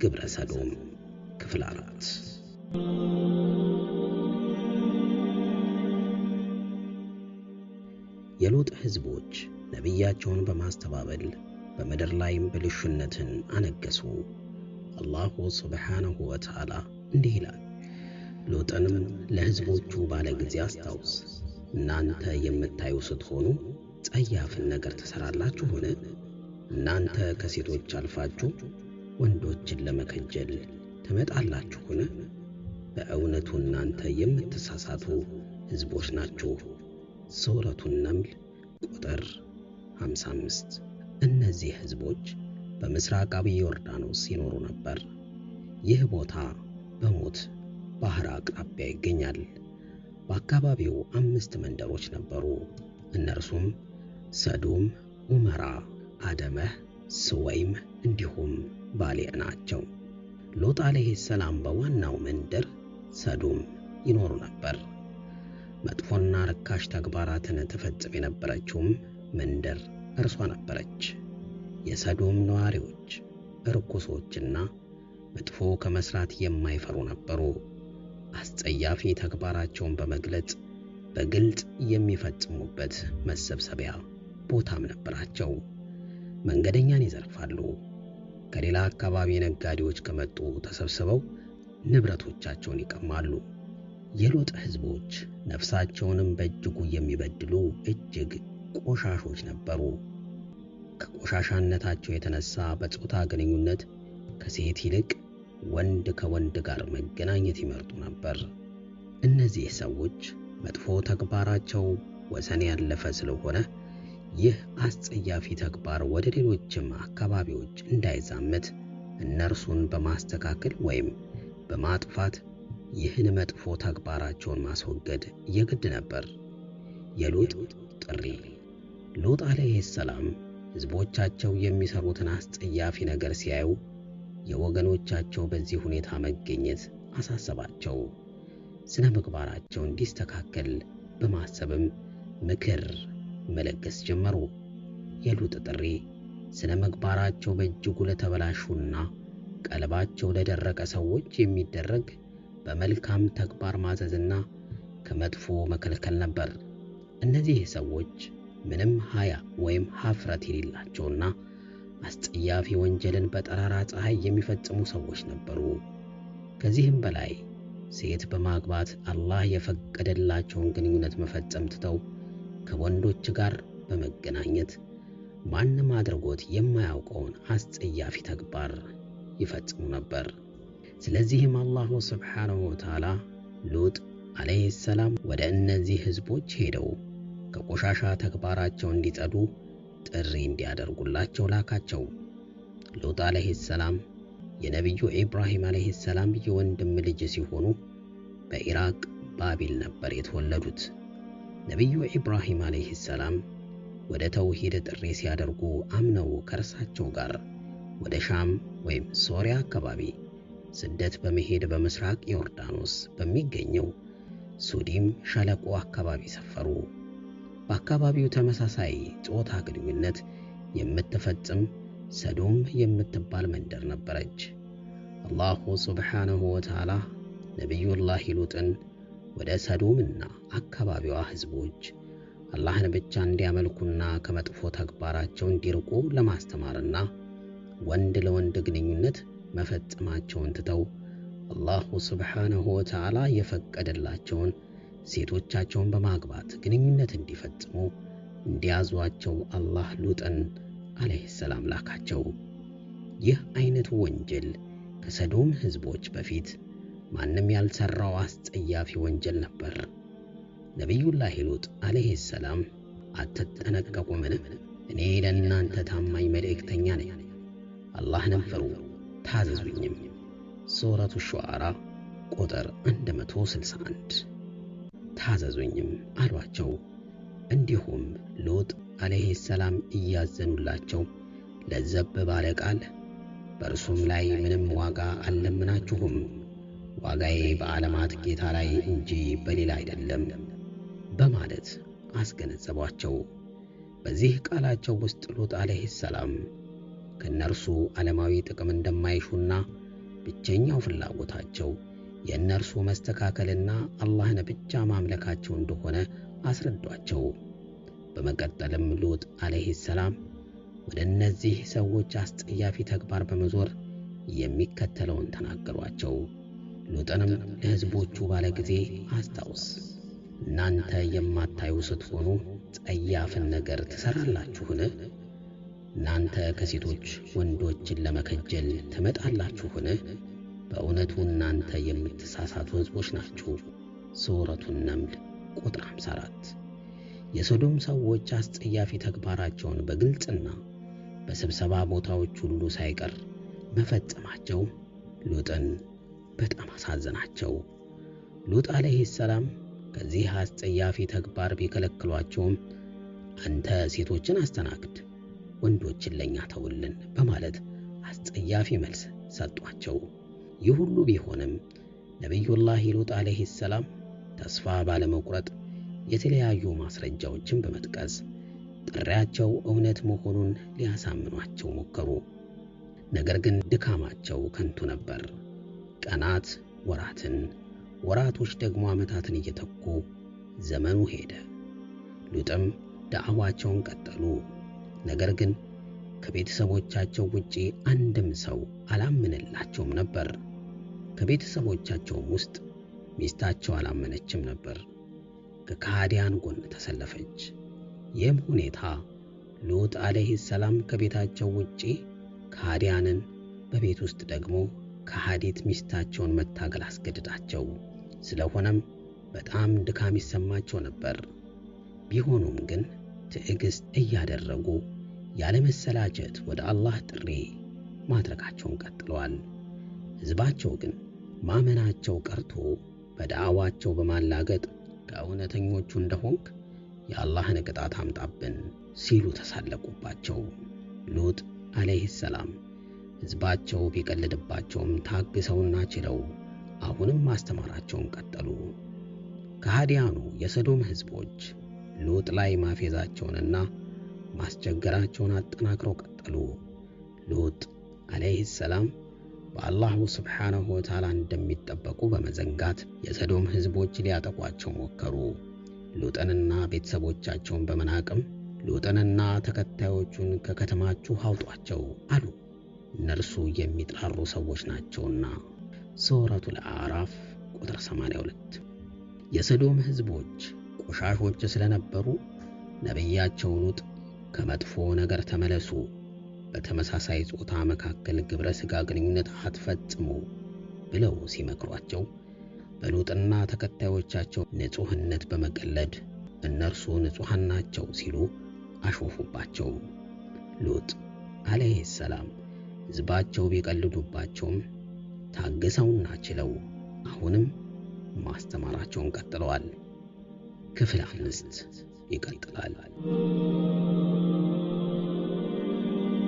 ግብረ ሰዶም ክፍል 4 የሎጥ ሕዝቦች ነቢያቸውን በማስተባበል በምድር ላይም ብልሹነትን አነገሱ። አላሁ ሱብሓነሁ ወተዓላ እንዲህ ይላል፣ ሎጥንም ለሕዝቦቹ ባለ ጊዜ አስታውስ፣ እናንተ የምታዩ ስትሆኑ ጸያፍን ነገር ትሰራላችሁን? እናንተ ከሴቶች አልፋችሁ ወንዶችን ለመከጀል ትመጣላችሁን? በእውነቱ እናንተ የምትሳሳቱ ሕዝቦች ናችሁ። ሱረቱ ነምል ቁጥር 55። እነዚህ ሕዝቦች በምስራቃዊ ዮርዳኖስ ይኖሩ ነበር። ይህ ቦታ በሞት ባህር አቅራቢያ ይገኛል። በአካባቢው 5 መንደሮች ነበሩ። እነርሱም ሰዶም፣ ኡመራ፣ አደመህ፣ ስወይም እንዲሁም ባሌዕ ናቸው። ሎጥ ዓለይሂ ሰላም በዋናው መንደር ሰዶም ይኖሩ ነበር። መጥፎና ርካሽ ተግባራትን ትፈጽም የነበረችውም መንደር እርሷ ነበረች። የሰዶም ነዋሪዎች ርኩሶችና መጥፎ ከመስራት የማይፈሩ ነበሩ። አስጸያፊ ተግባራቸውን በመግለጽ በግልጽ የሚፈጽሙበት መሰብሰቢያ ቦታም ነበራቸው። መንገደኛን ይዘርፋሉ። ከሌላ አካባቢ ነጋዴዎች ከመጡ ተሰብስበው ንብረቶቻቸውን ይቀማሉ። የሎጥ ሕዝቦች ነፍሳቸውንም በእጅጉ የሚበድሉ እጅግ ቆሻሾች ነበሩ። ከቆሻሻነታቸው የተነሳ በጾታ ግንኙነት ከሴት ይልቅ ወንድ ከወንድ ጋር መገናኘት ይመርጡ ነበር። እነዚህ ሰዎች መጥፎ ተግባራቸው ወሰን ያለፈ ስለሆነ ይህ አስጸያፊ ተግባር ወደ ሌሎችም አካባቢዎች እንዳይዛመት እነርሱን በማስተካከል ወይም በማጥፋት ይህን መጥፎ ተግባራቸውን ማስወገድ የግድ ነበር። የሎጥ ጥሪ። ሎጥ ዓለይሂ ሰላም ሕዝቦቻቸው የሚሰሩትን አስጸያፊ ነገር ሲያዩ የወገኖቻቸው በዚህ ሁኔታ መገኘት አሳሰባቸው። ስነ ምግባራቸው እንዲስተካከል በማሰብም ምክር መለገስ ጀመሩ። የሎጥ ጥሪ ስነ ምግባራቸው በእጅጉ ለተበላሹና ቀልባቸው ለደረቀ ሰዎች የሚደረግ በመልካም ተግባር ማዘዝና ከመጥፎ መከልከል ነበር። እነዚህ ሰዎች ምንም ሀያ ወይም ሀፍረት የሌላቸውና አስጸያፊ ወንጀልን በጠራራ ፀሐይ የሚፈጽሙ ሰዎች ነበሩ። ከዚህም በላይ ሴት በማግባት አላህ የፈቀደላቸውን ግንኙነት መፈጸም ትተው ከወንዶች ጋር በመገናኘት ማንም አድርጎት የማያውቀውን አስጸያፊ ተግባር ይፈጽሙ ነበር። ስለዚህም አላሁ ሱብሓነሁ ወተዓላ ሎጥ ዓለይሂ ሰላም ወደ እነዚህ ሕዝቦች ሄደው ከቆሻሻ ተግባራቸው እንዲጸዱ ጥሪ እንዲያደርጉላቸው ላካቸው። ሎጥ ዓለይሂ ሰላም የነቢዩ ኢብራሂም ዓለይሂ ሰላም የወንድም ልጅ ሲሆኑ በኢራቅ ባቢል ነበር የተወለዱት። ነቢዩ ኢብራሂም ዓለይሂ ሰላም ወደ ተውሂድ ጥሪ ሲያደርጉ አምነው ከእርሳቸው ጋር ወደ ሻም ወይም ሶሪያ አካባቢ ስደት በመሄድ በምስራቅ ዮርዳኖስ በሚገኘው ሱዲም ሸለቆ አካባቢ ሰፈሩ። በአካባቢው ተመሳሳይ ጾታ ግንኙነት የምትፈጽም ሰዶም የምትባል መንደር ነበረች። አላሁ ሱብሓነሁ ወተዓላ ነቢዩላህ ሎጥን ወደ ሰዶምና አካባቢዋ ሕዝቦች አላህን ብቻ እንዲያመልኩና ከመጥፎ ተግባራቸው እንዲርቁ ለማስተማርና ወንድ ለወንድ ግንኙነት መፈጸማቸውን ትተው አላሁ ሱብሓነሁ ወተዓላ የፈቀደላቸውን ሴቶቻቸውን በማግባት ግንኙነት እንዲፈጽሙ እንዲያዟቸው አላህ ሎጥን ዓለይሂ ሰላም ላካቸው። ይህ አይነቱ ወንጀል ከሰዶም ሕዝቦች በፊት ማንም ያልሰራው አስጸያፊ ወንጀል ነበር። ነቢዩላህ ሎጥ ዓለይሂ ሰላም አትጠነቀቁምን? እኔ ለእናንተ ታማኝ መልእክተኛ ነኝ። አላህንም ፍሩ ታዘዙኝም። ሱረቱ ሹዓራ ቁጥር 161። ታዘዙኝም አሏቸው። እንዲሁም ሎጥ ዓለይሂ ሰላም እያዘኑላቸው ለዘብ ባለ ቃል በእርሱም ላይ ምንም ዋጋ አልለምናችሁም፣ ዋጋዬ በዓለማት ጌታ ላይ እንጂ በሌላ አይደለም በማለት አስገነዘቧቸው። በዚህ ቃላቸው ውስጥ ሎጥ ዓለይሂ ሰላም ከነርሱ ዓለማዊ ጥቅም እንደማይሹና ብቸኛው ፍላጎታቸው የእነርሱ መስተካከልና አላህን ብቻ ማምለካቸው እንደሆነ አስረዷቸው። በመቀጠልም ሉጥ አለይሂ ሰላም ወደ እነዚህ ሰዎች አስጸያፊ ተግባር በመዞር የሚከተለውን ተናገሯቸው። ሉጥንም ለሕዝቦቹ ባለ ጊዜ አስታውስ፣ እናንተ የማታዩ ስትሆኑ ጸያፍን ነገር ትሰራላችሁን? እናንተ ከሴቶች ወንዶችን ለመከጀል ትመጣላችሁን? በእውነቱ እናንተ የምትሳሳቱ ሕዝቦች ናችሁ። ሱረቱ ነምል ቁጥር 54። የሶዶም ሰዎች አስጸያፊ ተግባራቸውን በግልጽና በስብሰባ ቦታዎች ሁሉ ሳይቀር መፈጸማቸው ሉጥን በጣም አሳዘናቸው። ሉጥ አለይሂ ሰላም ከዚህ አስጸያፊ ተግባር ቢከለክሏቸውም አንተ ሴቶችን አስተናግድ፣ ወንዶችን ለኛ ተውልን በማለት አስጸያፊ መልስ ሰጧቸው። ይህ ሁሉ ቢሆንም ነቢዩላህ ሉጥ አለይሂ ሰላም ተስፋ ባለመቁረጥ የተለያዩ ማስረጃዎችን በመጥቀስ ጥሪያቸው እውነት መሆኑን ሊያሳምኗቸው ሞከሩ። ነገር ግን ድካማቸው ከንቱ ነበር። ቀናት ወራትን፣ ወራቶች ደግሞ ዓመታትን እየተኩ ዘመኑ ሄደ። ሉጥም ዳዕዋቸውን ቀጠሉ። ነገር ግን ከቤተሰቦቻቸው ውጪ አንድም ሰው አላመነላቸውም ነበር። ከቤተሰቦቻቸውም ውስጥ ሚስታቸው አላመነችም ነበር። ከካህዲያን ጎን ተሰለፈች። ይህም ሁኔታ ሉጥ አለይሂ ሰላም ከቤታቸው ውጪ ካህዲያንን፣ በቤት ውስጥ ደግሞ ከሃዲት ሚስታቸውን መታገል አስገድዳቸው። ስለሆነም በጣም ድካም ይሰማቸው ነበር። ቢሆኑም ግን ትዕግስት እያደረጉ ያለመሰላቸት ወደ አላህ ጥሪ ማድረጋቸውን ቀጥለዋል። ሕዝባቸው ግን ማመናቸው ቀርቶ በዳዕዋቸው በማላገጥ ከእውነተኞቹ እንደሆንክ የአላህን ቅጣት አምጣብን ሲሉ ተሳለቁባቸው። ሉጥ አለይሂ ሰላም ሕዝባቸው ቢቀልድባቸውም ታግሰውና ችለው አሁንም ማስተማራቸውን ቀጠሉ። ከሃዲያኑ የሰዶም ሕዝቦች ሉጥ ላይ ማፌዛቸውንና ማስቸገራቸውን አጠናክረው ቀጠሉ። ሉጥ አለይሂ ሰላም በአላሁ ስብሓነሁ ወተዓላ እንደሚጠበቁ በመዘንጋት የሰዶም ሕዝቦች ሊያጠቋቸው ሞከሩ። ሉጥንና ቤተሰቦቻቸውን በመናቅም ሉጥንና ተከታዮቹን ከከተማችሁ አውጧቸው አሉ፣ እነርሱ የሚጥራሩ ሰዎች ናቸውና። ሱረቱል አዕራፍ ቁጥር 82። የሰዶም ሕዝቦች ቆሻሾች ስለነበሩ ነቢያቸው ሉጥ ከመጥፎ ነገር ተመለሱ፣ በተመሳሳይ ጾታ መካከል ግብረ ሥጋ ግንኙነት አትፈጽሙ ብለው ሲመክሯቸው በሉጥና ተከታዮቻቸው ንጹሕነት በመቀለድ እነርሱ ንጹሐን ናቸው ሲሉ አሾፉባቸው። ሉጥ አለይሂ ሰላም ሕዝባቸው ቢቀልዱባቸውም ታግሰውና ችለው አሁንም ማስተማራቸውን ቀጥለዋል። ክፍል 5 ይቀጥላል።